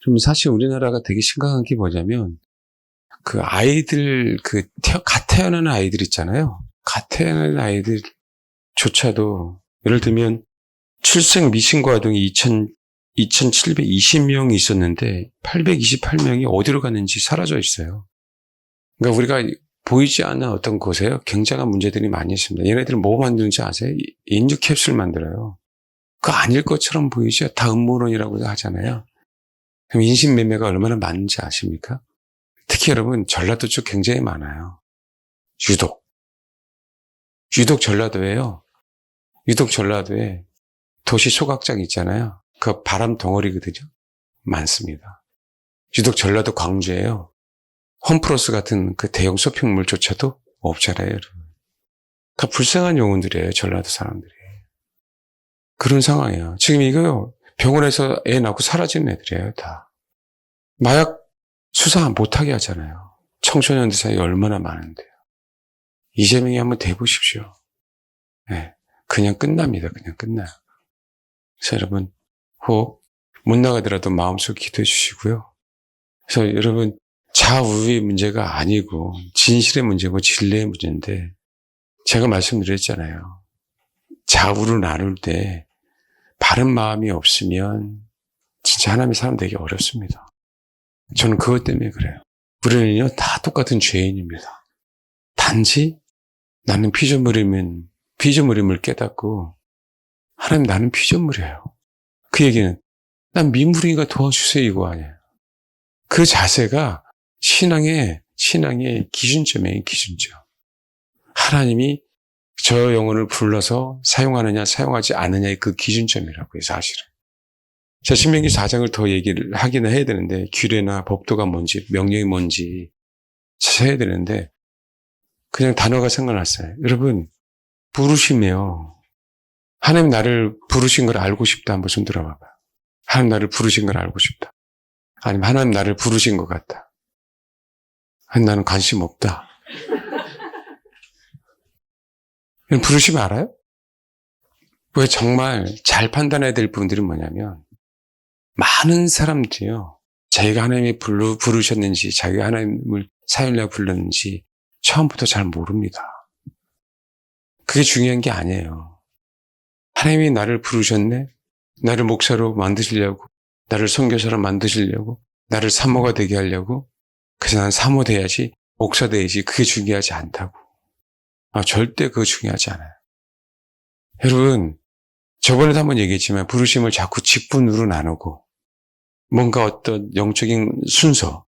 좀 사실 우리나라가 되게 심각한 게 뭐냐면, 그 아이들, 갓 태어나는 아이들 있잖아요. 갓 태어나는 아이들조차도, 예를 들면, 출생 미신고 아동이 2,720명이 있었는데, 828명이 어디로 갔는지 사라져 있어요. 그러니까 우리가 보이지 않는 어떤 곳에 굉장한 문제들이 많이 있습니다. 얘네들은 뭐 만드는지 아세요? 인류 캡슐 만들어요. 그거 아닐 것처럼 보이죠? 다 음모론이라고 하잖아요. 그럼 인신매매가 얼마나 많은지 아십니까? 특히 여러분, 전라도 쪽 굉장히 많아요. 유독 전라도에요. 유독 전라도에 도시 소각장 있잖아요. 그 바람 덩어리거든요. 많습니다. 유독 전라도 광주에요. 홈플러스 같은 그 대형 쇼핑몰조차도 없잖아요, 여러분. 다 불쌍한 영혼들이에요, 전라도 사람들이. 그런 상황이에요. 지금 이거요, 병원에서 애 낳고 사라진 애들이에요, 다. 마약 수사 못하게 하잖아요. 청소년들 사이에 얼마나 많은데요. 이재명이 한번 대보십시오. 네, 그냥 끝납니다. 그냥 끝나요. 그래서 여러분, 혹 못 나가더라도 마음속 기도해 주시고요. 그래서 여러분, 자우의 문제가 아니고 진실의 문제고 진리의 문제인데, 제가 말씀드렸잖아요. 좌우를 나눌 때 바른 마음이 없으면 진짜 하나님의 사람 되기 어렵습니다. 저는 그것 때문에 그래요. 우리는요, 다 똑같은 죄인입니다. 단지 나는 피조물임을 깨닫고, 하나님 나는 피조물이에요. 그 얘기는 난 민물이니까 도와주세요 이거 아니에요. 그 자세가 신앙의 기준점이에요, 기준점. 하나님이 저 영혼을 불러서 사용하느냐 사용하지 않느냐의 그 기준점이라고요, 사실은. 자, 신명기 4장을 더 얘기를 하긴 해야 되는데, 규례나 법도가 뭔지, 명령이 뭔지 해야 되는데, 그냥 단어가 생각났어요. 여러분, 부르심이에요. 하나님 나를 부르신 걸 알고 싶다. 한번 손 들어봐봐요. 하나님 나를 부르신 걸 알고 싶다. 아니면 하나님 나를 부르신 것 같다. 아니, 나는 관심 없다. 부르심 알아요? 왜 정말 잘 판단해야 될 부분들이 뭐냐면, 많은 사람들이요, 자기가 하나님이 부르셨는지, 자기가 하나님을 사용하려고 불렀는지 처음부터 잘 모릅니다. 그게 중요한 게 아니에요. 하나님이 나를 부르셨네? 나를 목사로 만드시려고, 나를 선교사로 만드시려고, 나를 사모가 되게 하려고. 그래서 난 사모 돼야지, 목사 돼야지. 그게 중요하지 않다고. 절대 그거 중요하지 않아요. 여러분, 저번에도 한번 얘기했지만 부르심을 자꾸 직분으로 나누고, 뭔가 어떤 영적인 순서,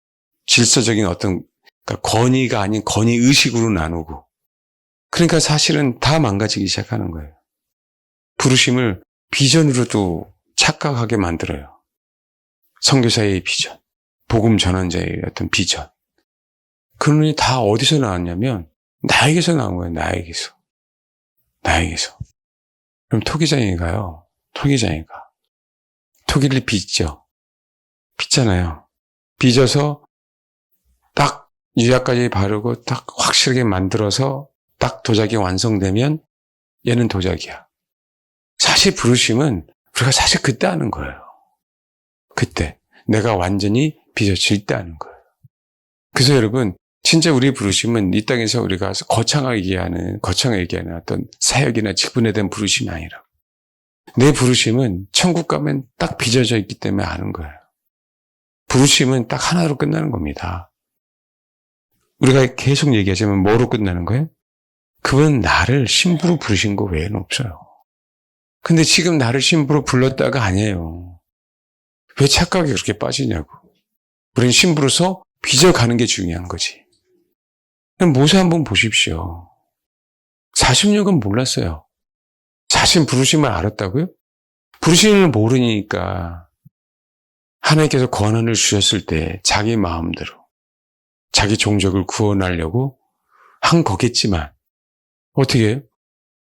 질서적인 어떤, 그러니까 권위가 아닌 권위의식으로 나누고, 그러니까 사실은 다 망가지기 시작하는 거예요. 부르심을 비전으로도 착각하게 만들어요. 선교사의 비전, 복음 전환자의 어떤 비전. 그런 게 다 어디서 나왔냐면 나에게서 나온 거예요. 나에게서. 그럼 토기장이가요. 토기를 빚죠. 빚잖아요. 빚어서 딱 유약까지 바르고 딱 확실하게 만들어서 딱 도자기 완성되면 얘는 도자기야. 사실 부르심은 우리가 사실 그때 하는 거예요. 그때 내가 완전히 빚어질 때 하는 거예요. 그래서 여러분, 진짜 우리 부르심은 이 땅에서 우리가 거창하게 얘기하는 어떤 사역이나 직분에 대한 부르심이 아니라, 내 부르심은 천국 가면 딱 빚어져 있기 때문에 아는 거예요. 부르심은 딱 하나로 끝나는 겁니다. 우리가 계속 얘기하자면 뭐로 끝나는 거예요? 그분 나를 신부로 부르신 거 외에는 없어요. 근데 지금 나를 신부로 불렀다가 아니에요. 왜 착각에 그렇게 빠지냐고. 우리는 신부로서 빚어가는 게 중요한 거지. 모세 한번 보십시오. 40년간 몰랐어요. 자신 부르심을 알았다고요? 부르심을 모르니까 하나님께서 권한을 주셨을 때 자기 마음대로 자기 종족을 구원하려고 한 거겠지만, 어떻게 해요?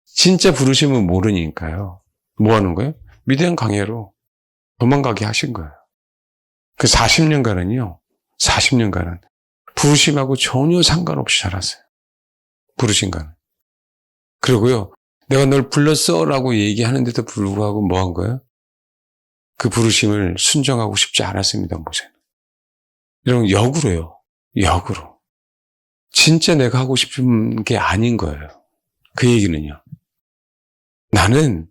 진짜 부르심을 모르니까요. 뭐 하는 거예요? 미디안 강해로 도망가게 하신 거예요. 그 40년간은 부르심하고 전혀 상관없이 살았어요. 부르심과는. 그리고요, 내가 널 불렀어 라고 얘기하는데도 불구하고 뭐 한 거예요? 그 부르심을 순종하고 싶지 않았습니다, 모세는. 여러분, 역으로요. 역으로. 진짜 내가 하고 싶은 게 아닌 거예요. 그 얘기는요. 나는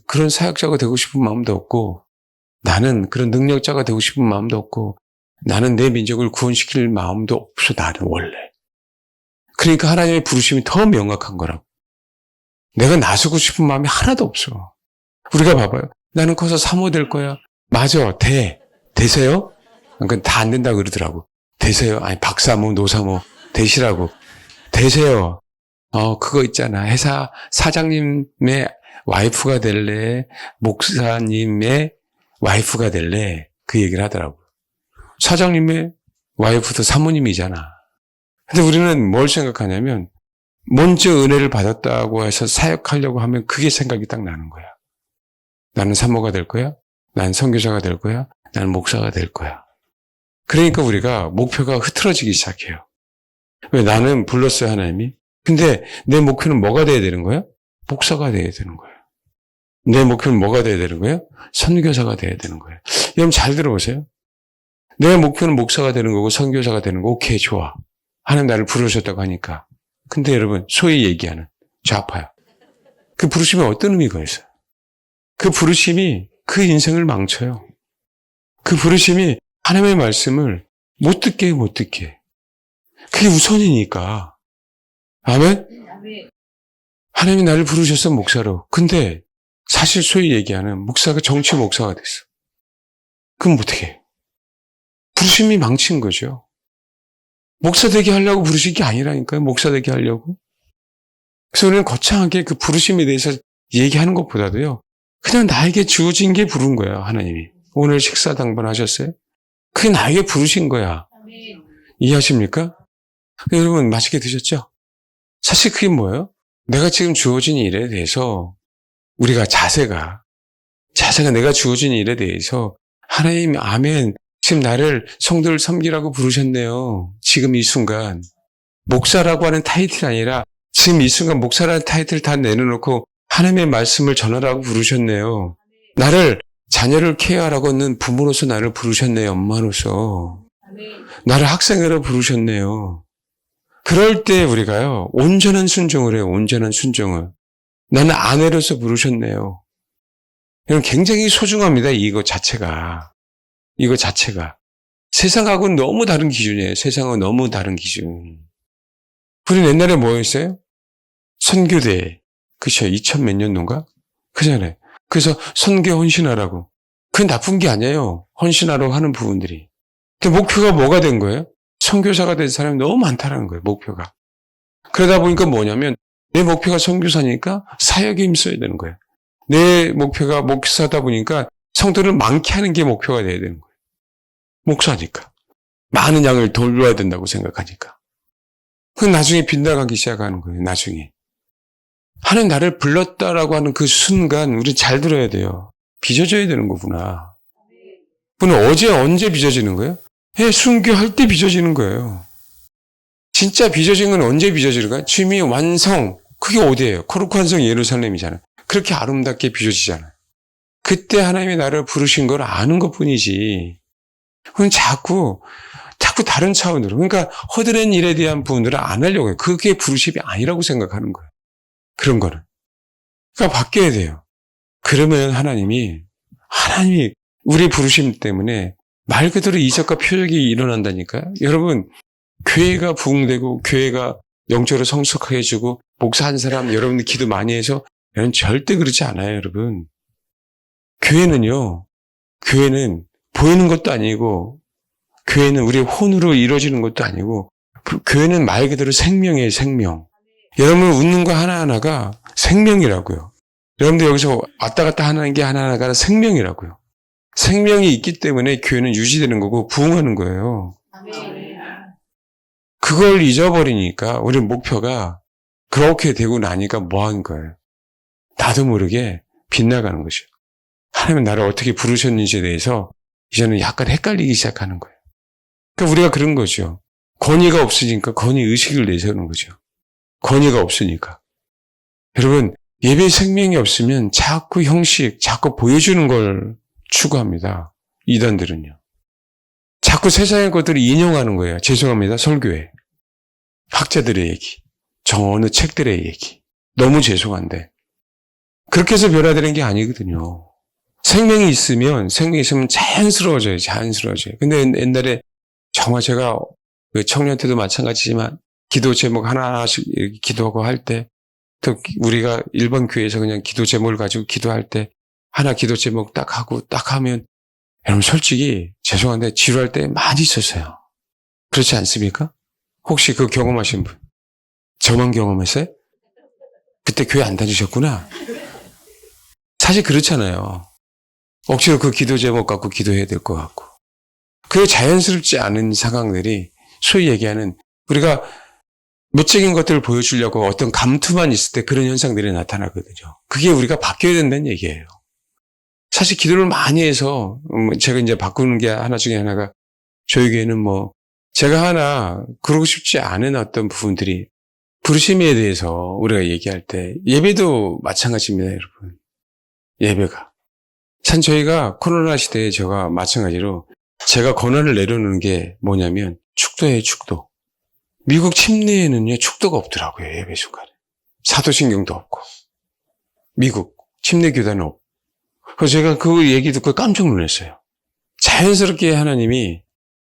그런 사역자가 되고 싶은 마음도 없고, 나는 그런 능력자가 되고 싶은 마음도 없고, 나는 내 민족을 구원시킬 마음도 없어, 나는 원래. 그러니까 하나님의 부르심이 더 명확한 거라고. 내가 나서고 싶은 마음이 하나도 없어. 우리가 봐봐요. 나는 커서 사모 될 거야. 맞아, 되세요? 그러니까 다 안 된다고 그러더라고. 되세요? 아니, 박사모, 노사모, 되시라고. 되세요. 그거 있잖아. 회사 사장님의 와이프가 될래? 목사님의 와이프가 될래? 그 얘기를 하더라고. 사장님의 와이프도 사모님이잖아. 근데 우리는 뭘 생각하냐면, 먼저 은혜를 받았다고 해서 사역하려고 하면 그게 생각이 딱 나는 거야. 나는 사모가 될 거야? 난 선교사가 될 거야? 나는 목사가 될 거야. 그러니까 우리가 목표가 흐트러지기 시작해요. 왜? 나는 불렀어요, 하나님이. 근데 내 목표는 뭐가 돼야 되는 거야? 목사가 돼야 되는 거예요. 내 목표는 뭐가 돼야 되는 거예요? 선교사가 돼야 되는 거예요. 여러분 잘 들어보세요. 내 목표는 목사가 되는 거고 선교사가 되는 거. 오케이, 좋아. 하나님 나를 부르셨다고 하니까. 근데 여러분, 소위 얘기하는 좌파요. 그 부르심이 어떤 의미가 있어요? 그 부르심이 그 인생을 망쳐요. 그 부르심이 하나님의 말씀을 못 듣게. 그게 우선이니까. 아멘? 하나님이 나를 부르셨어, 목사로. 근데 사실 소위 얘기하는 목사가 정치 목사가 됐어. 그럼 어떻게 해? 부르심이 망친 거죠. 목사 되게 하려고 부르신 게 아니라니까요. 목사 되게 하려고. 그래서 우리는 거창하게 그 부르심에 대해서 얘기하는 것보다도요. 그냥 나에게 주어진 게 부른 거예요. 하나님이. 오늘 식사 당번하셨어요? 그게 나에게 부르신 거야. 이해하십니까? 여러분 맛있게 드셨죠? 사실 그게 뭐예요? 내가 지금 주어진 일에 대해서 우리가 자세가 내가 주어진 일에 대해서 하나님 아멘. 지금 나를 성도를 섬기라고 부르셨네요. 지금 이 순간. 목사라고 하는 타이틀이 아니라 지금 이 순간 목사라는 타이틀을 다 내려놓고 하나님의 말씀을 전하라고 부르셨네요. 나를 자녀를 케어하라고 하는 부모로서 나를 부르셨네요. 엄마로서. 나를 학생으로 부르셨네요. 그럴 때 우리가요. 온전한 순종을 해요. 온전한 순종을. 나는 아내로서 부르셨네요. 이건 굉장히 소중합니다. 이거 자체가. 세상하고는 너무 다른 기준이에요. 세상은 너무 다른 기준. 우리는 옛날에 뭐였어요? 선교대. 그쵸? 2000 몇 년도인가? 그전에. 그래서 선교 헌신하라고. 그게 나쁜 게 아니에요. 헌신하라고 하는 부분들이. 근데 목표가 뭐가 된 거예요? 선교사가 된 사람이 너무 많다는 거예요. 목표가. 그러다 보니까 뭐냐면 내 목표가 선교사니까 사역에 힘써야 되는 거예요. 내 목표가 목사다 보니까 성도를 많게 하는 게 목표가 돼야 되는 거예요. 목사니까. 많은 양을 돌봐야 된다고 생각하니까. 그건 나중에 빗나가기 시작하는 거예요. 나중에. 하나님 나를 불렀다라고 하는 그 순간 우리 잘 들어야 돼요. 빚어져야 되는 거구나. 그건 어제 언제 빚어지는 거예요? 순교할 때 빚어지는 거예요. 진짜 빚어진 건 언제 빚어지는 거예요? 주님이 완성. 그게 어디예요? 거룩한 성 예루살렘이잖아요. 그렇게 아름답게 빚어지잖아요. 그때 하나님이 나를 부르신 걸 아는 것뿐이지. 그건 자꾸 다른 차원으로. 그러니까 허드렛 일에 대한 부분들을 안 하려고 해요. 그게 부르심이 아니라고 생각하는 거예요. 그런 거는. 그러니까 바뀌어야 돼요. 그러면 하나님이 우리 부르심 때문에 말 그대로 이적과 표적이 일어난다니까요. 여러분, 교회가 부흥되고 교회가 영적으로 성숙해지고 목사 한 사람 여러분들 기도 많이 해서 여러분 절대 그렇지 않아요, 여러분. 교회는 보이는 것도 아니고 교회는 우리의 혼으로 이루어지는 것도 아니고 교회는 말 그대로 생명이에요, 생명. 여러분 웃는 거 하나하나가 생명이라고요. 여러분들 여기서 왔다 갔다 하는 게 하나하나가 생명이라고요. 생명이 있기 때문에 교회는 유지되는 거고 부흥하는 거예요. 그걸 잊어버리니까 우리 목표가 그렇게 되고 나니까 뭐 하는 거예요? 나도 모르게 빗나가는 것이요. 하나님은 나를 어떻게 부르셨는지에 대해서 이제는 약간 헷갈리기 시작하는 거예요. 그러니까 우리가 그런 거죠. 권위가 없으니까 권위의식을 내세우는 거죠. 권위가 없으니까. 여러분, 예배 생명이 없으면 자꾸 형식, 자꾸 보여주는 걸 추구합니다. 이단들은요. 자꾸 세상의 것들을 인용하는 거예요. 죄송합니다. 설교에. 학자들의 얘기. 저 어느 책들의 얘기. 너무 죄송한데. 그렇게 해서 변화되는 게 아니거든요. 생명이 있으면 자연스러워져요. 근데 옛날에 정말 제가 그 청년 때도 마찬가지지만 기도 제목 하나하나씩 기도하고 할 때, 또 우리가 일본 교회에서 그냥 기도 제목을 가지고 기도할 때 하나 기도 제목 딱 하고 딱 하면 여러분 솔직히 죄송한데 지루할 때 많이 있었어요. 그렇지 않습니까? 혹시 그 경험하신 분? 저만 경험했어요? 그때 교회 안 다니셨구나. 사실 그렇잖아요. 억지로 그 기도 제목 갖고 기도해야 될 것 같고. 그게 자연스럽지 않은 상황들이 소위 얘기하는 우리가 무책임인 것들을 보여주려고 어떤 감투만 있을 때 그런 현상들이 나타나거든요. 그게 우리가 바뀌어야 된다는 얘기예요. 사실 기도를 많이 해서 제가 이제 바꾸는 게 하나 중에 하나가 저희 교회는 제가 하나 그러고 싶지 않은 어떤 부분들이 부르심에 대해서 우리가 얘기할 때 예배도 마찬가지입니다, 여러분. 예배가. 참 저희가 코로나 시대에 제가 마찬가지로 제가 권한을 내려놓는 게 뭐냐면 축도예요, 축도. 미국 침례에는요, 축도가 없더라고요, 예배 순간에. 사도신경도 없고. 미국 침례교단은 없고. 그래서 제가 그 얘기 듣고 깜짝 놀랐어요. 자연스럽게 하나님이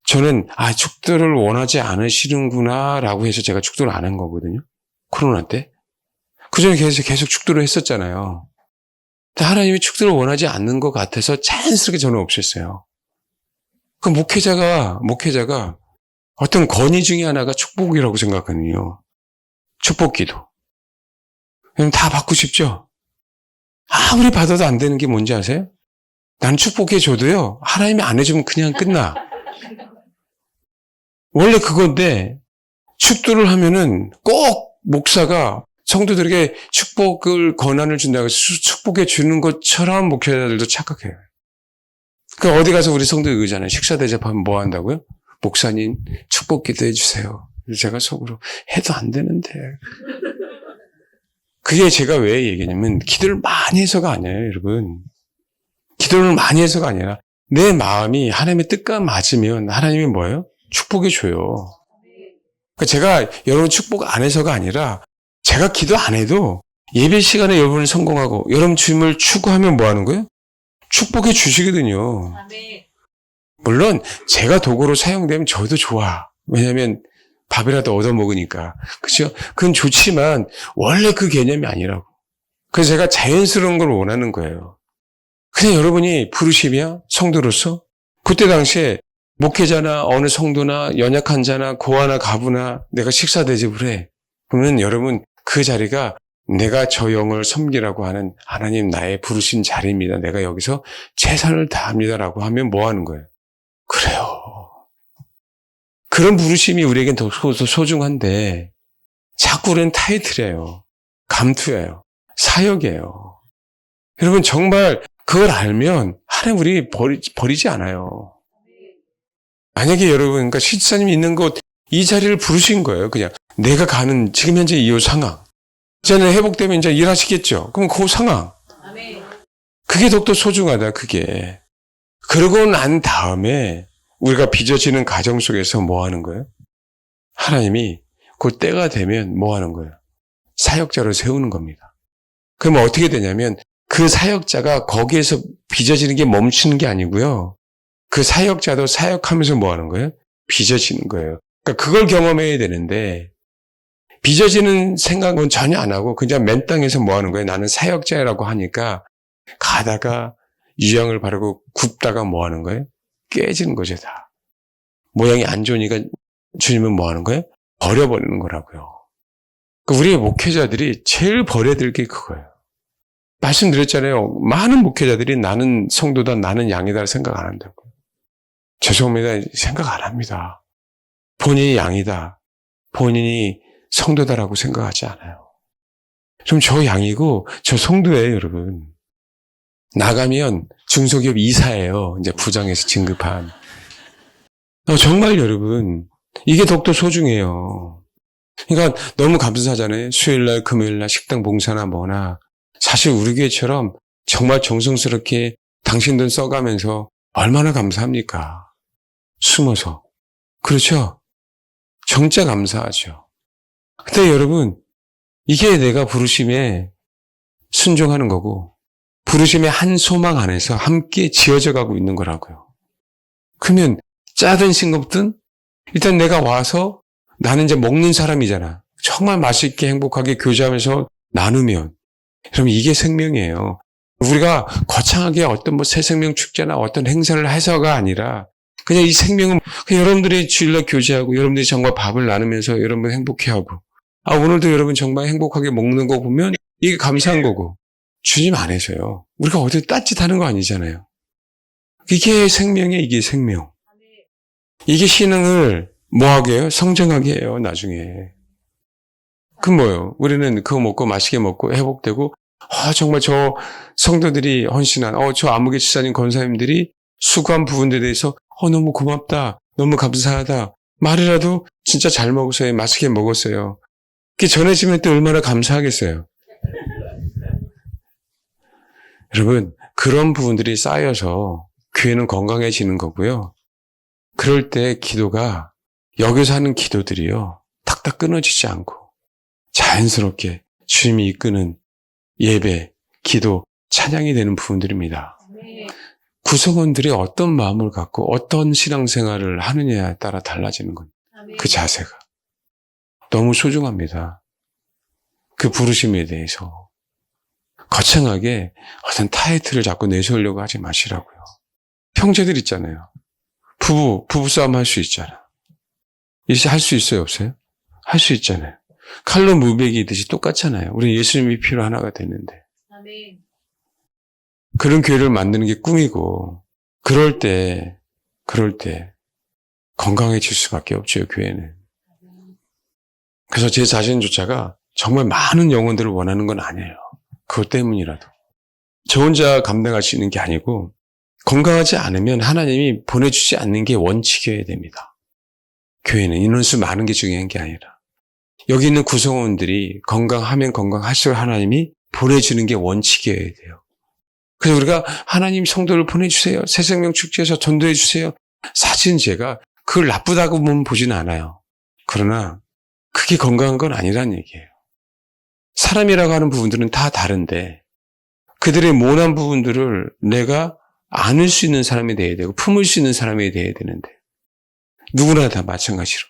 저는 축도를 원하지 않으시는구나 라고 해서 제가 축도를 안 한 거거든요. 코로나 때. 그전에 계속 축도를 했었잖아요. 근데 하나님이 축도를 원하지 않는 것 같아서 자연스럽게 저는 없앴어요. 그 목회자가 어떤 권위 중에 하나가 축복이라고 생각하거든요. 축복기도. 그럼 다 받고 싶죠? 아무리 받아도 안 되는 게 뭔지 아세요? 난 축복해줘도요, 하나님이 안 해주면 그냥 끝나. 원래 그건데, 축도를 하면은 꼭 목사가 성도들에게 축복을 권한을 준다고 해서 축복해 주는 것처럼 목회자들도 착각해요. 그러니까 어디 가서 우리 성도 그러잖아요. 식사 대접하면 뭐 한다고요? 목사님 축복 기도해 주세요. 제가 속으로 해도 안 되는데. 그게 제가 왜 얘기냐면 기도를 많이 해서가 아니에요, 여러분. 기도를 많이 해서가 아니라 내 마음이 하나님의 뜻과 맞으면 하나님이 뭐예요? 축복해 줘요. 그러니까 제가 여러분 축복 안 해서가 아니라 제가 기도 안 해도 예배 시간에 여러분을 성공하고 여러분 주님을 추구하면 뭐 하는 거예요? 축복해 주시거든요. 물론 제가 도구로 사용되면 저도 좋아. 왜냐하면 밥이라도 얻어먹으니까. 그렇죠? 그건 좋지만 원래 그 개념이 아니라고. 그래서 제가 자연스러운 걸 원하는 거예요. 그냥 여러분이 부르시면 성도로서 그때 당시에 목회자나 어느 성도나 연약한 자나 고아나 가부나 내가 식사 대접을 해. 그러면 여러분 그 자리가 내가 저 영을 섬기라고 하는 하나님 나의 부르신 자리입니다. 내가 여기서 최선을 다합니다라고 하면 뭐 하는 거예요? 그래요. 그런 부르심이 우리에겐 더 소중한데 자꾸 우리는 타이틀이에요. 감투예요. 사역이에요. 여러분 정말 그걸 알면 하나님 우리 버리지 않아요. 만약에 여러분 그러니까 실사님이 있는 곳 이 자리를 부르신 거예요. 그냥 내가 가는 지금 현재 이 상황. 이제는 회복되면 이제 일하시겠죠. 그럼 그 상황. 그게 더욱더 소중하다. 그게. 그러고 난 다음에 우리가 빚어지는 가정 속에서 뭐 하는 거예요? 하나님이 그 때가 되면 뭐 하는 거예요? 사역자로 세우는 겁니다. 그러면 어떻게 되냐면 그 사역자가 거기에서 빚어지는 게 멈추는 게 아니고요. 그 사역자도 사역하면서 뭐 하는 거예요? 빚어지는 거예요. 그러니까 그걸 경험해야 되는데 빚어지는 생각은 전혀 안 하고 그냥 맨 땅에서 뭐 하는 거예요? 나는 사역자라고 하니까 가다가 유향을 바르고 굽다가 뭐 하는 거예요? 깨지는 거죠, 다. 모양이 안 좋으니까 주님은 뭐 하는 거예요? 버려버리는 거라고요. 우리의 목회자들이 제일 버려야 될 게 그거예요. 말씀드렸잖아요. 많은 목회자들이 나는 성도다, 나는 양이다 생각 안 한다고. 죄송합니다. 생각 안 합니다. 본인이 양이다, 본인이 성도다라고 생각하지 않아요. 좀 저 양이고 저 성도예요, 여러분. 나가면 중소기업 이사예요. 이제 부장에서 진급한. 정말 여러분, 이게 더욱더 소중해요. 그러니까 너무 감사하잖아요. 수요일날, 금요일날 식당 봉사나 뭐나. 사실 우리 교회처럼 정말 정성스럽게 당신 돈 써가면서 얼마나 감사합니까? 숨어서. 그렇죠? 정짜 감사하죠. 근데 여러분, 이게 내가 부르심에 순종하는 거고, 부르심의 한 소망 안에서 함께 지어져 가고 있는 거라고요. 그러면 짜든 싱겁든 일단 내가 와서 나는 이제 먹는 사람이잖아. 정말 맛있게 행복하게 교제하면서 나누면, 그럼 이게 생명이에요. 우리가 거창하게 어떤 뭐 새생명 축제나 어떤 행사를 해서가 아니라 그냥 이 생명은 그냥 여러분들이 주일날 교제하고 여러분들이 정말 밥을 나누면서 여러분 행복해하고 오늘도 여러분 정말 행복하게 먹는 거 보면 이게 감사한 거고 주님 안에서요. 우리가 어디 딴짓하는 거 아니잖아요. 이게 생명이에요. 이게 생명. 이게 신앙을 뭐하게 해요? 성장하게 해요. 나중에. 그 뭐예요? 우리는 그거 먹고 맛있게 먹고 회복되고 정말 저 성도들이 헌신한 저 아무개 지사님 권사님들이 수고한 부분들에 대해서 너무 고맙다. 너무 감사하다. 말이라도 진짜 잘 먹었어요. 맛있게 먹었어요. 그게 전해지면 또 얼마나 감사하겠어요. 여러분, 그런 부분들이 쌓여서 교회는 건강해지는 거고요. 그럴 때 기도가 여기서 하는 기도들이요. 탁탁 끊어지지 않고 자연스럽게 주님이 이끄는 예배, 기도, 찬양이 되는 부분들입니다. 구성원들이 어떤 마음을 갖고 어떤 신앙생활을 하느냐에 따라 달라지는 건 그 자세가 너무 소중합니다. 그 부르심에 대해서 거창하게 어떤 타이틀을 자꾸 내세우려고 하지 마시라고요. 형제들 있잖아요. 부부싸움 할 수 있잖아. 할 수 있어요, 없어요? 할 수 있잖아요. 칼로 무배기듯이 똑같잖아요. 우리 예수님이 피로 하나가 됐는데. 그런 교회를 만드는 게 꿈이고, 그럴 때 건강해질 수밖에 없죠, 교회는. 그래서 제 자신조차가 정말 많은 영혼들을 원하는 건 아니에요. 그것 때문이라도. 저 혼자 감당할 수 있는 게 아니고, 건강하지 않으면 하나님이 보내주지 않는 게 원칙이어야 됩니다. 교회는 인원수 많은 게 중요한 게 아니라. 여기 있는 구성원들이 건강하면 건강할수록 하나님이 보내주는 게 원칙이어야 돼요. 그래서 우리가 하나님 성도를 보내주세요. 새생명 축제에서 전도해 주세요. 사실 제가 그걸 나쁘다고만 보지는 않아요. 그러나 그게 건강한 건 아니란 얘기예요. 사람이라고 하는 부분들은 다 다른데 그들의 모난 부분들을 내가 안을 수 있는 사람이 돼야 되고 품을 수 있는 사람이 돼야 되는데 누구나 다 마찬가지로.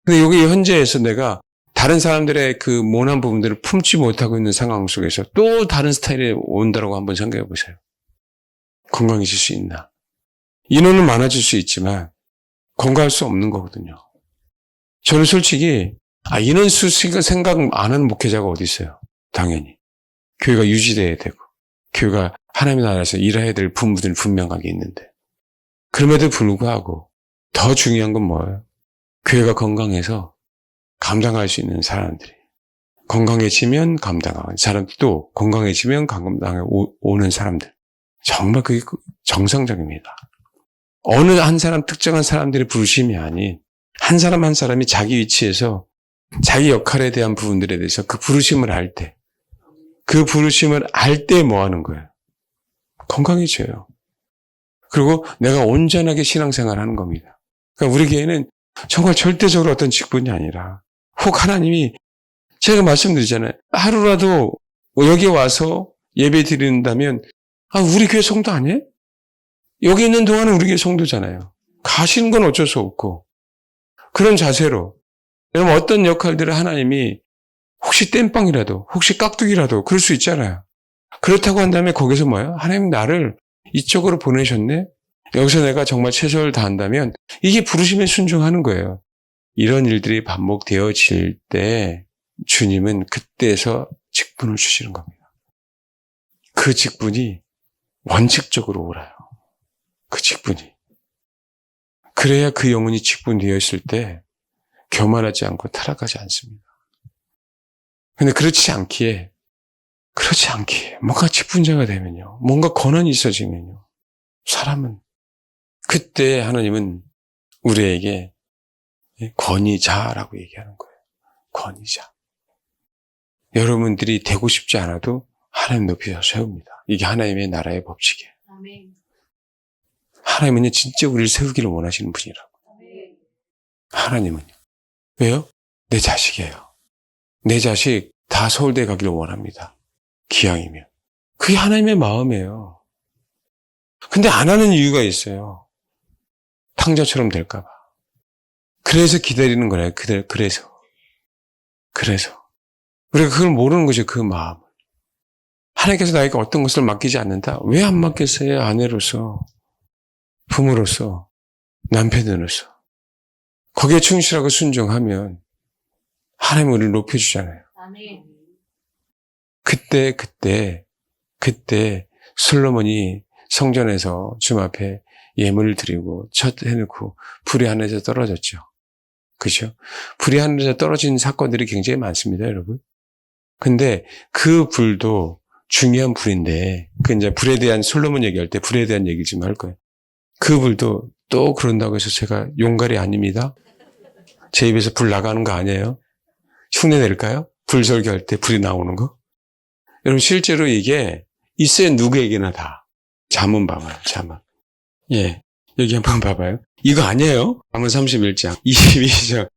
근데 여기 현재에서 내가 다른 사람들의 그 모난 부분들을 품지 못하고 있는 상황 속에서 또 다른 스타일이 온다고 한번 생각해 보세요. 건강해질 수 있나? 인원은 많아질 수 있지만 건강할 수 없는 거거든요. 저는 솔직히 인원수 생각 안 하는 목회자가 어디 있어요? 당연히. 교회가 유지돼야 되고 교회가 하나님의 나라에서 일해야 될 부분들이 분명하게 있는데 그럼에도 불구하고 더 중요한 건 뭐예요? 교회가 건강해서 감당할 수 있는 사람들이 건강해지면 감당하는 사람들도 건강해지면 감당해 오는 사람들 정말 그게 정상적입니다. 어느 한 사람 특정한 사람들의 부르심이 아닌 한 사람 한 사람이 자기 위치에서 자기 역할에 대한 부분들에 대해서 그 부르심을 알 때 그 부르심을 알 때 뭐 하는 거예요? 건강해져요. 그리고 내가 온전하게 신앙생활을 하는 겁니다. 그러니까 우리 교회는 정말 절대적으로 어떤 직분이 아니라 혹 하나님이 제가 말씀드리잖아요. 하루라도 여기 와서 예배 드린다면 우리 교회 성도 아니에요? 여기 있는 동안은 우리 교회 성도잖아요. 가시는 건 어쩔 수 없고 그런 자세로 여러분 어떤 역할들을 하나님이 혹시 땜빵이라도 혹시 깍두기라도 그럴 수 있잖아요. 그렇다고 한다면 거기서 뭐예요? 하나님 나를 이쪽으로 보내셨네? 여기서 내가 정말 최선을 다한다면 이게 부르심에 순종하는 거예요. 이런 일들이 반복되어질 때 주님은 그때에서 직분을 주시는 겁니다. 그 직분이 원칙적으로 오라요. 그 직분이. 그래야 그 영혼이 직분되어 있을 때 교만하지 않고 타락하지 않습니다. 근데 그렇지 않기에 뭔가 직분자가 되면요. 뭔가 권한이 있어지면요. 사람은 그때 하나님은 우리에게 권위자라고 얘기하는 거예요. 권위자. 여러분들이 되고 싶지 않아도 하나님 높이서 세웁니다. 이게 하나님의 나라의 법칙이에요. 하나님은요, 진짜 우리를 세우기를 원하시는 분이라고. 하나님은요. 왜요? 내 자식이에요. 내 자식 다 서울대 가기를 원합니다. 기왕이면. 그게 하나님의 마음이에요. 근데 안 하는 이유가 있어요. 탕자처럼 될까봐. 그래서 기다리는 거래요. 그래서. 우리가 그걸 모르는 거죠. 그 마음을. 하나님께서 나에게 어떤 것을 맡기지 않는다? 왜 안 맡겠어요? 아내로서, 부모로서, 남편으로서. 거기에 충실하고 순종하면 하나님 우리를 높여주잖아요. 그때 솔로몬이 성전에서 주님 앞에 예물을 드리고 첫 해놓고 불이 하늘에서 떨어졌죠. 그죠? 불이 하늘에서 떨어진 사건들이 굉장히 많습니다, 여러분. 근데 그 불도 중요한 불인데, 그 이제 불에 대한 솔로몬 얘기할 때 불에 대한 얘기 좀 할 거예요. 그 불도 또 그런다고 해서 제가 용갈이 아닙니다. 제 입에서 불 나가는 거 아니에요? 흉내 낼까요? 불 설교할 때 불이 나오는 거? 여러분, 실제로 이게 있어요, 누구에게나 다. 잠언 봐봐요, 잠언. 예. 여기 한번 봐봐요. 이거 아니에요? 잠언 31장, 22절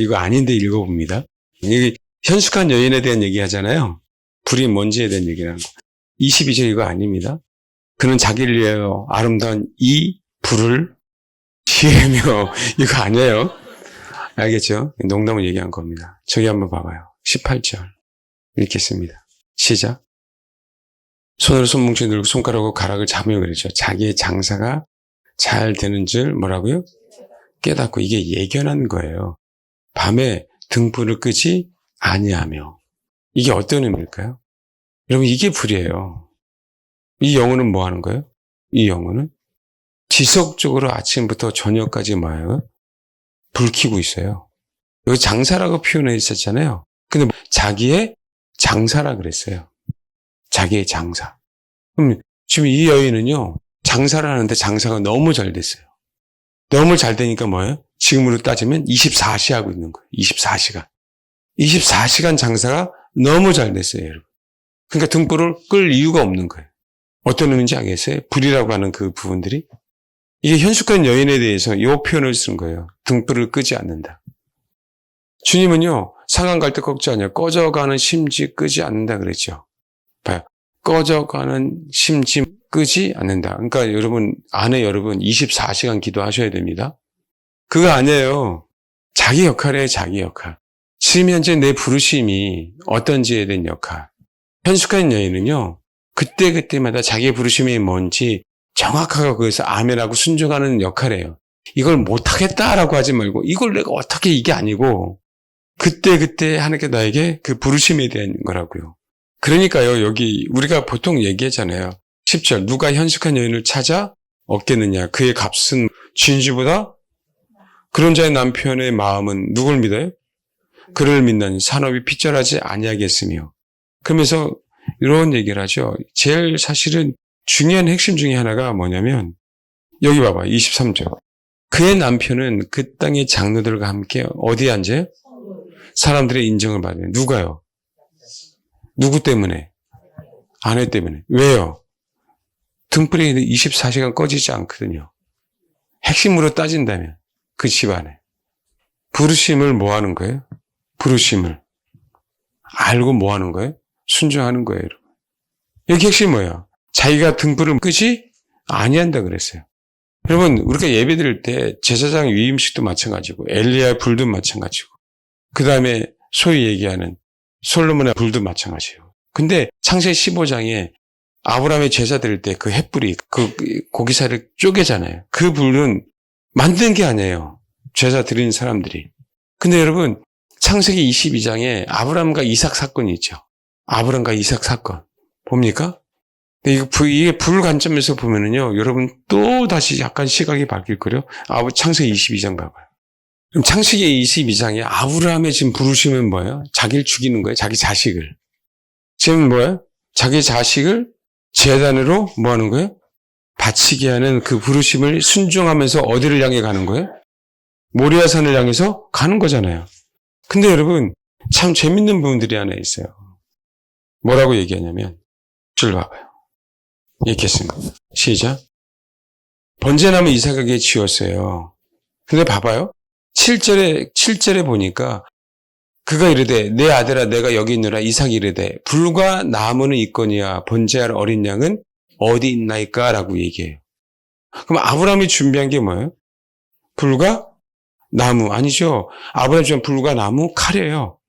이거 아닌데 읽어봅니다. 이게 현숙한 여인에 대한 얘기 하잖아요. 불이 뭔지에 대한 얘기를 하는 거. 22절 이거 아닙니다. 그는 자기를 위하여 아름다운 이 불을 지으며 이거 아니에요. 알겠죠? 농담을 얘기한 겁니다. 저기 한번 봐봐요. 18절 읽겠습니다. 시작. 손으로 손뭉치 들고 손가락으로 가락을 잡으며 그랬죠. 자기의 장사가 잘 되는 줄 뭐라고요? 깨닫고. 이게 예견한 거예요. 밤에 등불을 끄지 아니하며. 이게 어떤 의미일까요? 여러분, 이게 불이에요. 이 영혼은 뭐 하는 거예요? 이 영혼은 지속적으로 아침부터 저녁까지 뭐예요? 불 켜고 있어요. 여기 장사라고 표현해 있었잖아요. 근데 자기의 장사라 그랬어요. 자기의 장사. 그럼 지금 이 여인은요, 장사를 하는데 장사가 너무 잘 됐어요. 너무 잘 되니까 뭐예요? 지금으로 따지면 24시 하고 있는 거예요. 24시간. 24시간 장사가 너무 잘 됐어요, 여러분. 그러니까 등불을 끌 이유가 없는 거예요. 어떤 의미인지 알겠어요? 불이라고 하는 그 부분들이. 이게 현숙한 여인에 대해서 이 표현을 쓴 거예요. 등불을 끄지 않는다. 주님은요, 상한 갈 때 꺾지 않아요. 꺼져가는 심지 끄지 않는다 그랬죠. 봐요. 꺼져가는 심지 끄지 않는다. 그러니까 여러분, 안에 여러분 24시간 기도하셔야 됩니다. 그거 아니에요. 자기 역할이에요, 자기 역할. 지금 현재 내 부르심이 어떤지에 대한 역할. 현숙한 여인은요, 그때마다 자기의 부르심이 뭔지 정확하게 거기서 아멘하고 순종하는 역할이에요. 이걸 못하겠다라고 하지 말고, 이걸 내가 어떻게, 이게 아니고, 그때 하나님께 나에게 그 부르심에 대한 거라고요. 그러니까요, 여기 우리가 보통 얘기하잖아요. 10절, 누가 현숙한 여인을 찾아 얻겠느냐. 그의 값은 진주보다. 그런 자의 남편의 마음은 누굴 믿어요? 그를 믿는 산업이 핏절하지 아니하겠으며. 그러면서 이런 얘기를 하죠. 제일 사실은 중요한 핵심 중에 하나가 뭐냐면, 여기 봐봐, 23절. 그의 남편은 그 땅의 장로들과 함께 어디에 앉아요? 사람들의 인정을 받아요. 누가요? 누구 때문에? 아내 때문에. 왜요? 등불이 24시간 꺼지지 않거든요. 핵심으로 따진다면 그 집안에. 부르심을 뭐 하는 거예요? 부르심을 알고 뭐 하는 거예요? 순종하는 거예요, 여러분. 여기 핵심이 뭐예요? 자기가 등불을 끄지 아니한다 그랬어요. 여러분, 우리가 예배 드릴 때 제사장 위임식도 마찬가지고 엘리야의 불도 마찬가지고 그 다음에 소위 얘기하는 솔로몬의 불도 마찬가지예요. 근데 창세기 15장에 아브라함의 제사 드릴 때 그 횃불이 그 고기살을 쪼개잖아요. 그 불은 만든 게 아니에요. 제사 드리는 사람들이. 근데 여러분, 창세기 22장에 아브라함과 이삭 사건이 있죠. 아브라함과 이삭 사건. 봅니까? 근데 이게 불 관점에서 보면은요, 여러분 또 다시 약간 시각이 바뀔 거예요. 창세기 22장 봐봐요. 그럼 창세기 22장에 아브라함의 지금 부르심은 뭐예요? 자기를 죽이는 거예요. 자기 자식을. 지금 뭐예요? 자기 자식을 제단으로 뭐 하는 거예요? 바치게 하는 그 부르심을 순종하면서 어디를 향해 가는 거예요? 모리아산을 향해서 가는 거잖아요. 근데 여러분, 참 재밌는 부분들이 하나 있어요. 뭐라고 얘기하냐면, 줄 봐봐요. 읽겠습니다. 시작. 번제나무 이삭에게 지었어요. 근데 봐봐요. 7절에 보니까 그가 이르되 내 아들아 내가 여기 있노라. 이삭이 이르되 불과 나무는 있거니와 번제할 어린 양은 어디 있나이까? 라고 얘기해요. 그럼 아브라함이 준비한 게 뭐예요? 불과 나무 아니죠. 아브라함이 준비한 불과 나무 칼이에요.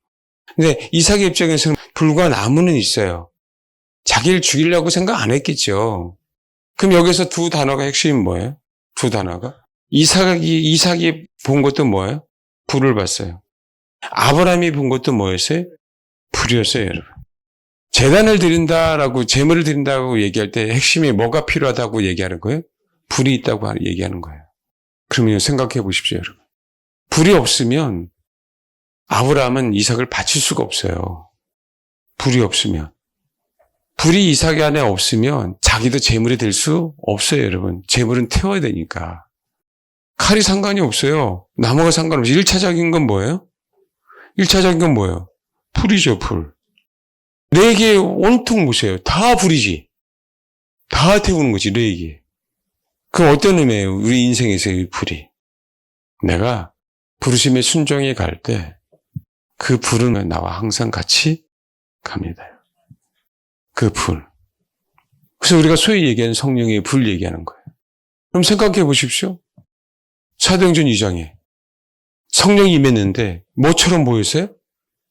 근데 이삭의 입장에서는 불과 나무는 있어요. 자기를 죽이려고 생각 안 했겠죠. 그럼 여기서 두 단어가 핵심이 뭐예요? 두 단어가 이삭이 본 것도 뭐예요? 불을 봤어요. 아브라함이 본 것도 뭐였어요? 불이었어요, 여러분. 제단을 드린다라고, 제물을 드린다고 얘기할 때 핵심이 뭐가 필요하다고 얘기하는 거예요? 불이 있다고 얘기하는 거예요. 그러면 생각해 보십시오, 여러분. 불이 없으면 아브라함은 이삭을 바칠 수가 없어요. 불이 없으면. 불이 이삭 안에 없으면 자기도 제물이 될 수 없어요, 여러분. 제물은 태워야 되니까. 칼이 상관이 없어요. 나무가 상관없어요. 1차적인 건 뭐예요? 1차적인 건 뭐예요? 불이죠, 불. 네 개 온통 보세요. 다 불이지. 다 태우는 거지, 네 개. 그럼 어떤 의미예요? 우리 인생에서 이 불이. 내가 부르심에 순종해 갈 때 그 불은 나와 항상 같이 갑니다. 그 불. 그래서 우리가 소위 얘기하는 성령의 불 얘기하는 거예요. 그럼 생각해 보십시오. 사도행전 2장에 성령이 임했는데 뭐처럼 보였어요?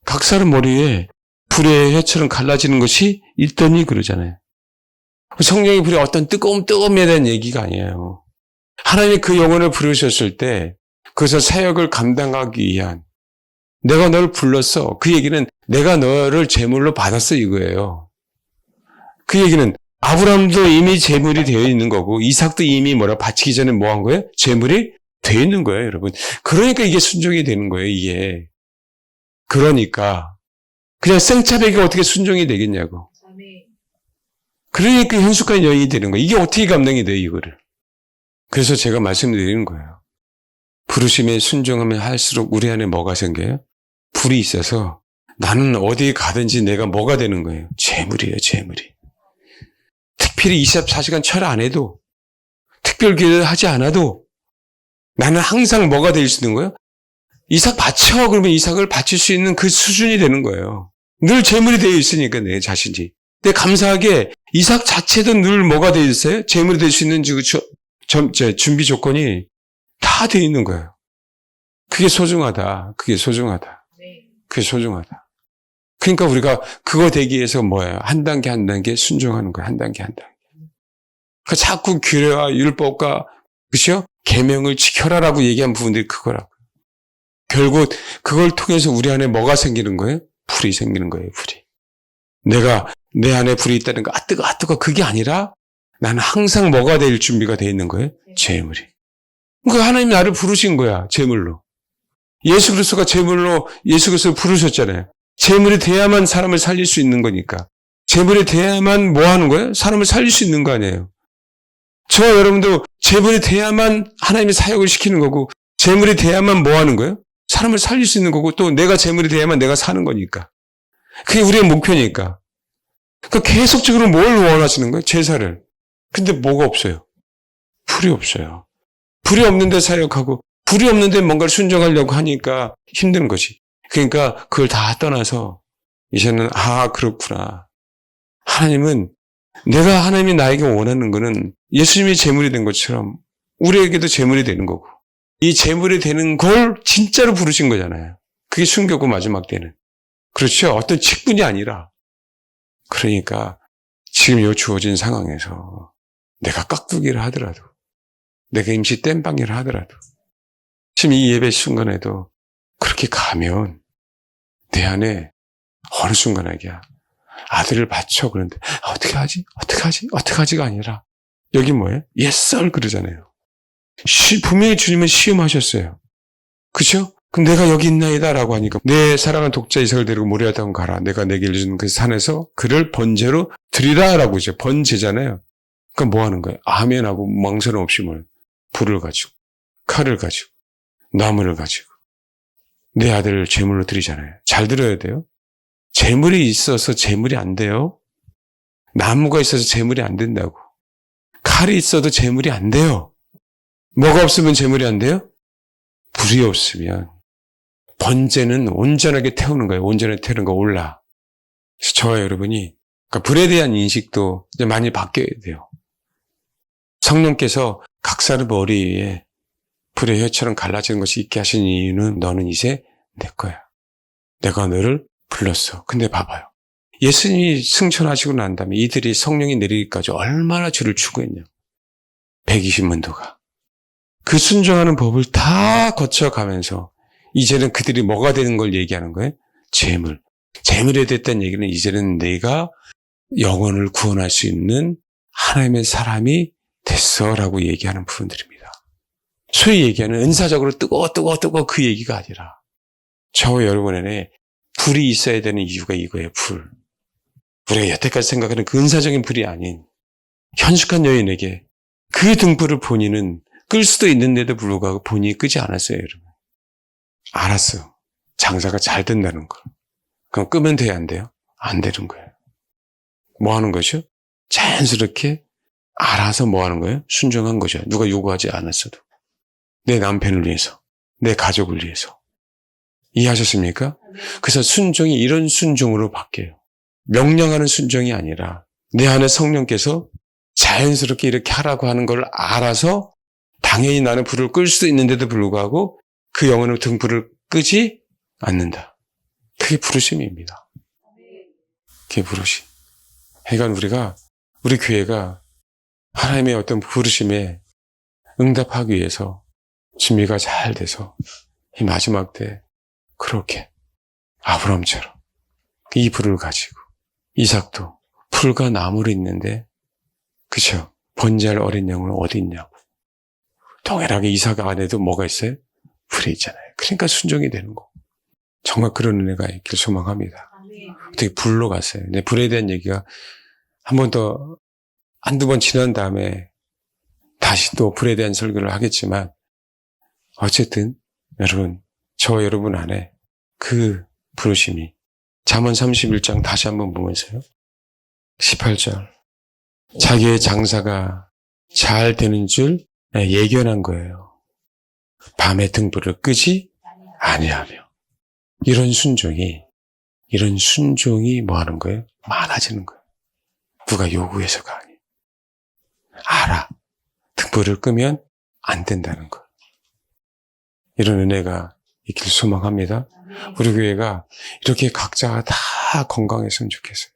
각 사람 머리에 불의 해처럼 갈라지는 것이 있더니 그러잖아요. 성령의 불이 어떤 뜨거움에 대한 얘기가 아니에요. 하나님이 그 영혼을 부르셨을 때 그것을 사역을 감당하기 위한 내가 너를 불렀어. 그 얘기는 내가 너를 제물로 받았어 이거예요. 그 얘기는 아브라함도 이미 제물이 되어 있는 거고 이삭도 이미 바치기 전에 뭐 한 거예요? 제물이 되어 있는 거예요, 여러분. 그러니까 이게 순종이 되는 거예요, 이게. 그러니까 그냥 생차배기가 어떻게 순종이 되겠냐고. 그러니까 현숙한 여인이 되는 거예요. 이게 어떻게 감당이 돼요, 이거를. 그래서 제가 말씀드리는 거예요. 부르심에 순종하면 할수록 우리 안에 뭐가 생겨요? 불이 있어서 나는 어디 가든지 내가 뭐가 되는 거예요? 재물이에요, 재물이. 특별히 24시간 철 안 해도, 특별 기도를 하지 않아도 나는 항상 뭐가 될 수 있는 거예요? 이삭 바쳐. 그러면 이삭을 바칠 수 있는 그 수준이 되는 거예요. 늘 재물이 되어 있으니까 내 자신이. 근데 감사하게 이삭 자체도 늘 뭐가 되어 있어요? 재물이 될 수 있는 준비 조건이 다 되어 있는 거예요. 그게 소중하다. 그게 소중하다. 그게 소중하다. 그러니까 우리가 그거 되기 위해서 뭐예요? 한 단계 한 단계 순종하는 거예요. 한 단계 한 단계. 그러니까 자꾸 규례와 율법과 그렇죠? 계명을 지켜라라고 얘기한 부분들이 그거라고. 결국 그걸 통해서 우리 안에 뭐가 생기는 거예요? 불이 생기는 거예요. 불이. 내가 내 안에 불이 있다는 거 뜨거 그게 아니라 나는 항상 뭐가 될 준비가 돼 있는 거예요? 제물이. 그러니까 하나님이 나를 부르신 거야. 제물로. 예수 그리스도가 제물로 예수 그리스도를 부르셨잖아요. 제물이 돼야만 사람을 살릴 수 있는 거니까. 제물이 돼야만 뭐 하는 거예요? 사람을 살릴 수 있는 거 아니에요. 저와 여러분도 제물이 돼야만 하나님이 사역을 시키는 거고 제물이 돼야만 뭐 하는 거예요? 사람을 살릴 수 있는 거고 또 내가 제물이 돼야만 내가 사는 거니까. 그게 우리의 목표니까. 그러니까 계속적으로 뭘 원하시는 거예요? 제사를. 근데 뭐가 없어요? 불이 없어요. 불이 없는데 사역하고 불이 없는데 뭔가를 순종하려고 하니까 힘든 거지. 그러니까 그걸 다 떠나서 이제는 그렇구나. 하나님은 내가 하나님이 나에게 원하는 거는 예수님이 제물이 된 것처럼 우리에게도 제물이 되는 거고 이 제물이 되는 걸 진짜로 부르신 거잖아요. 그게 순교고 마지막 때는. 그렇죠. 어떤 직분이 아니라. 그러니까 지금 이 주어진 상황에서 내가 깍두기를 하더라도 내가 임시 땜빵이를 하더라도 지금 이 예배 순간에도 그렇게 가면 내 안에 어느 순간에야 아들을 바쳐 그런데 어떻게 하지가 아니라 여기 뭐예요? Yes, sir 그러잖아요. 분명히 주님은 시험하셨어요. 그렇죠? 그럼 내가 여기 있나이다라고 하니까 내 사랑하는 독자 이삭을 데리고 모리아 땅 가라. 내가 내게 일준 그 산에서 그를 번제로 드리라라고 이제 번제잖아요. 그러니까 뭐 하는 거예요? 아멘하고 망설임 없이 뭘 불을 가지고 칼을 가지고 나무를 가지고 내 아들을 제물로 드리잖아요. 잘 들어야 돼요. 제물이 있어서 제물이 안 돼요. 나무가 있어서 제물이 안 된다고. 칼이 있어도 재물이 안 돼요. 뭐가 없으면 재물이 안 돼요? 불이 없으면 번제는 온전하게 태우는 거예요. 온전하게 태우는 거 올라. 그래서 저와 여러분이 그러니까 불에 대한 인식도 이제 많이 바뀌어야 돼요. 성령께서 각 사람 머리 위에 불의 혀처럼 갈라지는 것이 있게 하신 이유는 너는 이제 내 거야. 내가 너를 불렀어. 근데 봐봐요. 예수님이 승천하시고 난 다음에 이들이 성령이 내리기까지 얼마나 주를 추구했냐. 120문도가. 그 순종하는 법을 다 거쳐가면서 이제는 그들이 뭐가 되는 걸 얘기하는 거예요? 재물. 재물에 됐다는 얘기는 이제는 내가 영혼을 구원할 수 있는 하나님의 사람이 됐어라고 얘기하는 부분들입니다. 소위 얘기하는 은사적으로 뜨거워 그 얘기가 아니라 저와 여러분에게 불이 있어야 되는 이유가 이거예요. 불. 우리가 여태까지 생각하는 그 은사적인 불이 아닌 현숙한 여인에게 그 등불을 본인은 끌 수도 있는데도 불구하고 본인이 끄지 않았어요. 여러분. 알았어. 장사가 잘 된다는 거. 그럼 끄면 돼야 안 돼요? 안 되는 거예요. 뭐 하는 거죠? 자연스럽게 알아서 뭐 하는 거예요? 순종한 거죠. 누가 요구하지 않았어도. 내 남편을 위해서, 내 가족을 위해서. 이해하셨습니까? 그래서 순종이 이런 순종으로 바뀌어요. 명령하는 순종이 아니라 내 안에 성령께서 자연스럽게 이렇게 하라고 하는 걸 알아서 당연히 나는 불을 끌 수도 있는데도 불구하고 그 영혼의 등불을 끄지 않는다. 그게 부르심입니다. 그게 부르심. 그러니까 우리 교회가 하나님의 어떤 부르심에 응답하기 위해서 준비가 잘 돼서 이 마지막 때 그렇게 아브라함처럼 이 불을 가지고 이삭도 풀과 나무로 있는데 그쵸? 번제할 어린 양은 어디 있냐고. 동일하게 이삭 안에도 뭐가 있어요? 불이 있잖아요. 그러니까 순종이 되는 거. 정말 그런 은혜가 있길 소망합니다. 어떻게 불로 갔어요. 근데 불에 대한 얘기가 한 번 더 한두 번 지난 다음에 다시 또 불에 대한 설교를 하겠지만 어쨌든 여러분 저와 여러분 안에 그 부르심이 잠언 31장 다시 한번 보면서요. 18절 자기의 장사가 잘 되는 줄 예견한 거예요. 밤에 등불을 끄지 아니하며 이런 순종이 뭐 하는 거예요? 많아지는 거예요. 누가 요구해서가 아니에요. 알아. 등불을 끄면 안 된다는 거. 이런 은혜가 있길 소망합니다. 우리 교회가 이렇게 각자가 다 건강했으면 좋겠어요.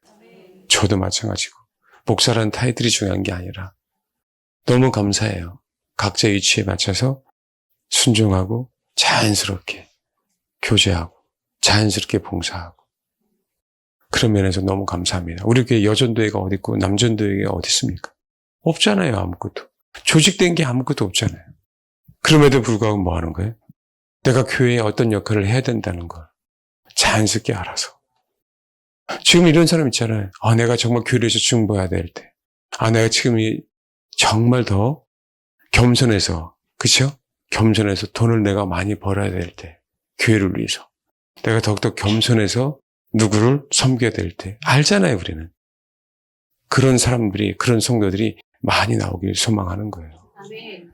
저도 마찬가지고. 목사라는 타이틀이 중요한 게 아니라 너무 감사해요. 각자의 위치에 맞춰서 순종하고 자연스럽게 교제하고 자연스럽게 봉사하고 그런 면에서 너무 감사합니다. 우리 교회 여전도회가 어디 있고 남전도회가 어디 있습니까? 없잖아요. 아무것도. 조직된 게 아무것도 없잖아요. 그럼에도 불구하고 뭐 하는 거예요? 내가 교회에 어떤 역할을 해야 된다는 걸 자연스럽게 알아서. 지금 이런 사람 있잖아요. 내가 정말 교회에서 중보해야 될 때. 내가 지금 정말 더 겸손해서, 그쵸? 겸손해서 돈을 내가 많이 벌어야 될 때. 교회를 위해서. 내가 더욱더 겸손해서 누구를 섬겨야 될 때. 알잖아요, 우리는. 그런 사람들이, 그런 성도들이 많이 나오길 소망하는 거예요. 아멘.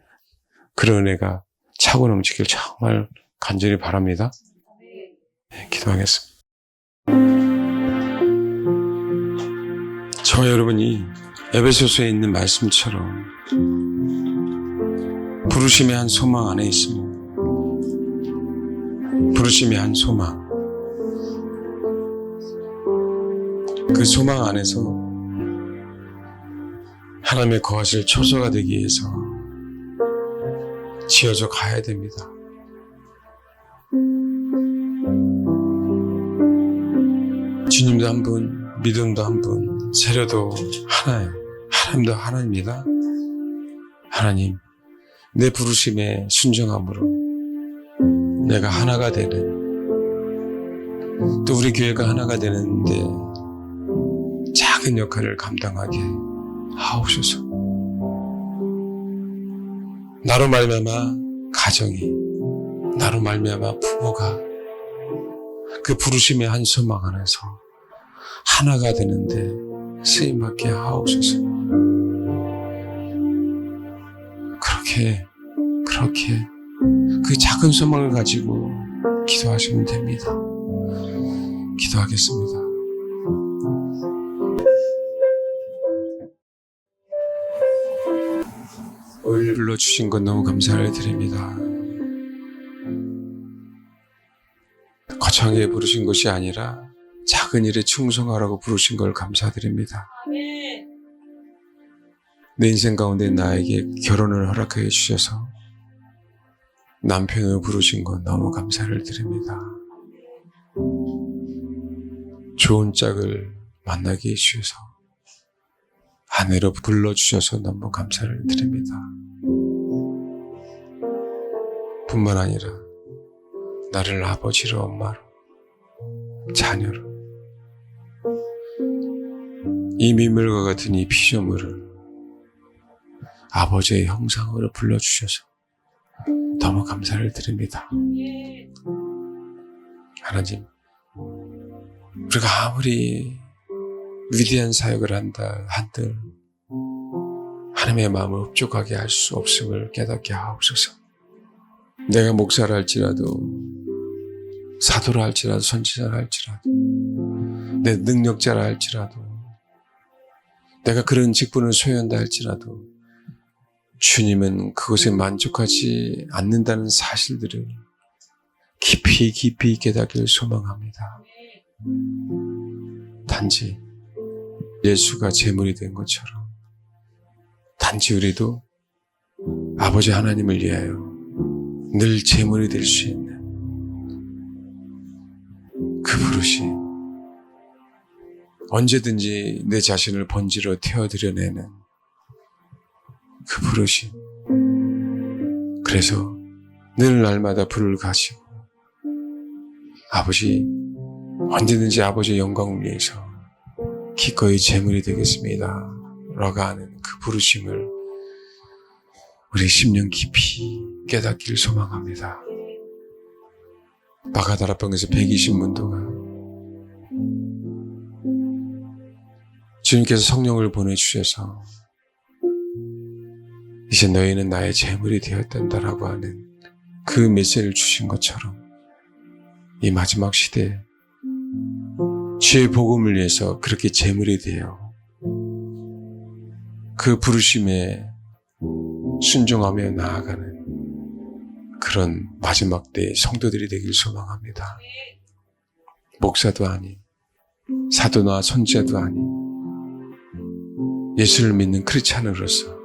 그런 은혜가 차고 넘치길 정말 간절히 바랍니다. 네, 기도하겠습니다. 저와 여러분이 에베소서에 있는 말씀처럼 부르심의 한 소망 안에 있습니다. 부르심의 한 소망. 그 소망 안에서 하나님의 거하실 초소가 되기 위해서 지어져 가야 됩니다. 주님도 한 분, 믿음도 한 분, 세례도 하나예요. 하나님도 하나입니다. 하나님, 내 부르심에 순종함으로 내가 하나가 되는, 또 우리 교회가 하나가 되는데 작은 역할을 감당하게 하옵소서. 나로 말미암아 가정이, 나로 말미암아 부모가 그 부르심의 한 소망 안에서 하나가 되는데 쓰임받게 하옵소서. 그렇게 그 작은 소망을 가지고 기도하시면 됩니다. 기도하겠습니다. 오늘 불러주신 것 너무 감사를 드립니다. 거창하게 부르신 것이 아니라 작은 일에 충성하라고 부르신 걸 감사드립니다. 내 인생 가운데 나에게 결혼을 허락해 주셔서 남편을 부르신 것 너무 감사를 드립니다. 좋은 짝을 만나게 해주셔서 아내로 불러주셔서 너무 감사를 드립니다. 뿐만 아니라 나를 아버지로 엄마로 자녀로 이 민물과 같은 이 피조물을 아버지의 형상으로 불러주셔서 너무 감사를 드립니다. 하나님, 우리가 아무리 위대한 사역을 한다 한들 하나님의 마음을 흡족하게 할 수 없음을 깨닫게 하옵소서. 내가 목사라 할지라도 사도라 할지라도 선지자라 할지라도 내 능력자라 할지라도 내가 그런 직분을 소유한다 할지라도 주님은 그것에 만족하지 않는다는 사실들을 깊이 깨닫기를 소망합니다. 단지 예수가 제물이 된 것처럼 단지 우리도 아버지 하나님을 위하여 늘 제물이 될 수 있는 그 부르심, 언제든지 내 자신을 번지로 태워드려내는 그 부르심. 그래서 늘 날마다 불을 가시고 아버지, 언제든지 아버지의 영광을 위해서 기꺼이 제물이 되겠습니다 라고 하는 그 부르심을 우리 심령 깊이 깨닫기를 소망합니다. 바가다라방에서 120문 동안 주님께서 성령을 보내주셔서 이제 너희는 나의 제물이 되었단다라고 하는 그 메시지를 주신 것처럼 이 마지막 시대에 주의 복음을 위해서 그렇게 제물이 되어 그 부르심에 순종하며 나아가는 그런 마지막 때의 성도들이 되길 소망합니다. 목사도 아닌 사도나 선지자도 아닌 예수를 믿는 크리스찬으로서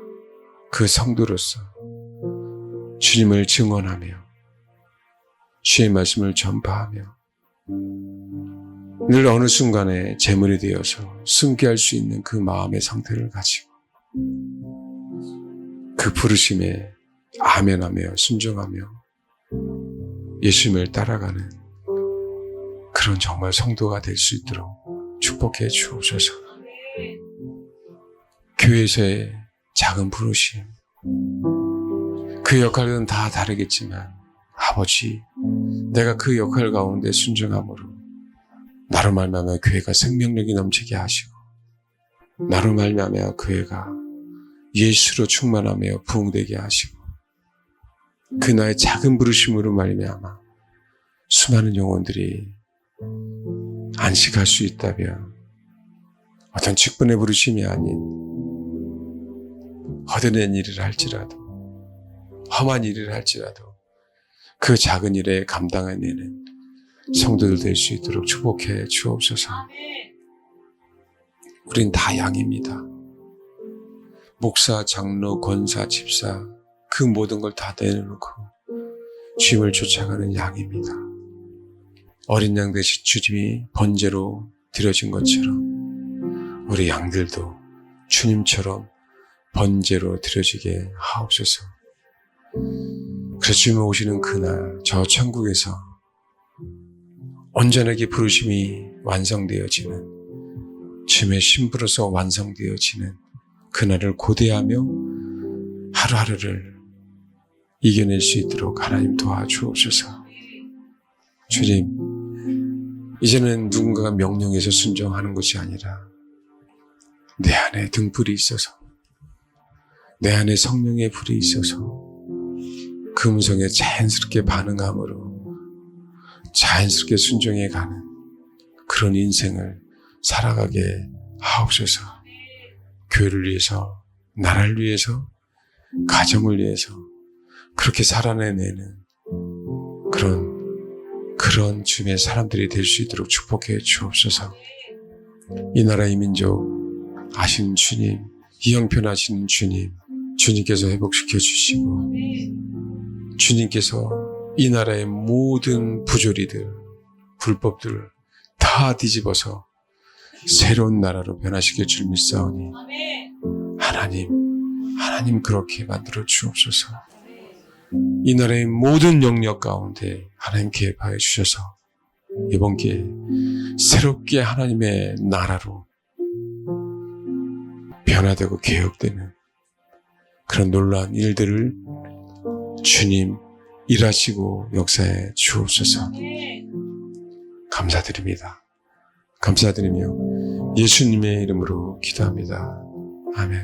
그 성도로서 주님을 증언하며 주의 말씀을 전파하며 늘 어느 순간에 제물이 되어서 승계할 수 있는 그 마음의 상태를 가지고 그 부르심에 아멘하며 순종하며 예수님을 따라가는 그런 정말 성도가 될 수 있도록 축복해 주옵소서. 교회에서의 작은 부르심, 그 역할은 다 다르겠지만 아버지, 내가 그 역할 가운데 순종함으로 나로 말미암아 교회가 생명력이 넘치게 하시고 나로 말미암아 교회가 예수로 충만하며 부흥되게 하시고 그 나의 작은 부르심으로 말미암아 수많은 영혼들이 안식할 수 있다면 어떤 직분의 부르심이 아닌 허드렛 일을 할지라도 험한 일을 할지라도 그 작은 일에 감당해내는 성도들 될 수 있도록 축복해 주옵소서. 우린 다 양입니다. 목사, 장로, 권사, 집사 그 모든 걸 다 내려놓고 주님을 쫓아가는 양입니다. 어린 양 대신 주님이 번제로 드려진 것처럼 우리 양들도 주님처럼 번제로 드려지게 하옵소서. 그래서 주님 오시는 그날 저 천국에서 온전하게 부르심이 완성되어지는 주님의 신부로서 완성되어지는 그날을 고대하며 하루하루를 이겨낼 수 있도록 하나님 도와주옵소서. 주님, 이제는 누군가가 명령해서 순종하는 것이 아니라 내 안에 등불이 있어서 내 안에 성령의 불이 있어서 그 음성에 자연스럽게 반응함으로 자연스럽게 순종해 가는 그런 인생을 살아가게 하옵소서. 교회를 위해서, 나라를 위해서, 가정을 위해서 그렇게 살아내는 그런 주님의 사람들이 될 수 있도록 축복해 주옵소서. 이 나라 이 민족 아시는 주님, 이 형편하시는 주님, 주님께서 회복시켜 주시고 주님께서 이 나라의 모든 부조리들, 불법들을 다 뒤집어서 새로운 나라로 변화시켜 줄 믿사오니 하나님 그렇게 만들어 주옵소서. 이 나라의 모든 영역 가운데 하나님 개입하여 주셔서 이번 기회에 새롭게 하나님의 나라로 변화되고 개혁되는 그런 놀라운 일들을 주님 일하시고 역사해 주옵소서. 감사드립니다. 감사드리며 예수님의 이름으로 기도합니다. 아멘.